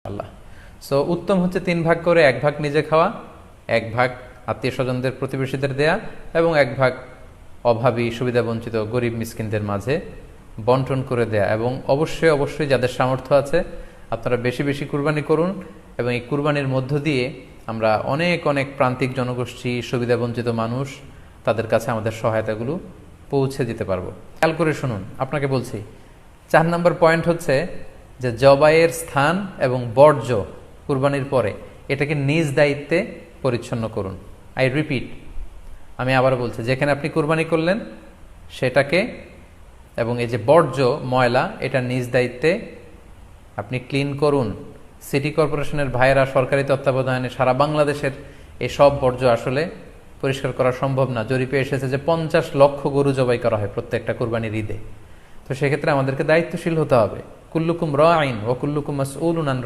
আল্লাহ। So উত্তম হচ্ছে 3 ভাগ করে 1 ভাগ নিজে খাওয়া, 1 ভাগ আত্মীয় স্বজনদের প্রতিবেশীদের দেয়া এবং 1 ভাগ অভাবী সুবিধা বঞ্চিত গরিব মিসকিনদের মাঝে বন্টন করে দেয়া। এবং অবশ্যই অবশ্যই যাদের সামর্থ্য আছে আপনারা বেশি বেশি কুরবানি করুন এবং এই কুরবানির মধ্য দিয়ে আমরা অনেক অনেক প্রান্তিক জনগোষ্ঠী, সুবিধা বঞ্চিত মানুষ, তাদের কাছে আমাদের সহায়তাগুলো পৌঁছে দিতে পারবো। খেয়াল করে শুনুন, আপনাকে বলছি 4 নম্বর পয়েন্ট হচ্ছে যে জবাইয়ের স্থান এবং বর্জ্য কুরবানির পরে এটাকে নিজ দায়িত্বে পরিচ্ছন্ন করুন। আই রিপিট, আমি আবার বলছি, যেখানে আপনি কুরবানি করলেন সেটাকে এবং এই যে বর্জ্য ময়লা এটা নিজ দায়িত্বে আপনি ক্লিন করুন। সিটি কর্পোরেশনের ভাইয়েরা সরকারি তত্ত্বাবধানে সারা বাংলাদেশের এই সব বর্জ্য আসলে পরিষ্কার করা সম্ভব না। জরিপে এসেছে যে 50 লক্ষ গরু জবাই করা হয় প্রত্যেকটা কুরবানির ঈদে। তো সেক্ষেত্রে আমাদেরকে দায়িত্বশীল হতে হবে। কুল্লুকুম রাইন ওয়া কুল্লুকুম মাসউলুন আন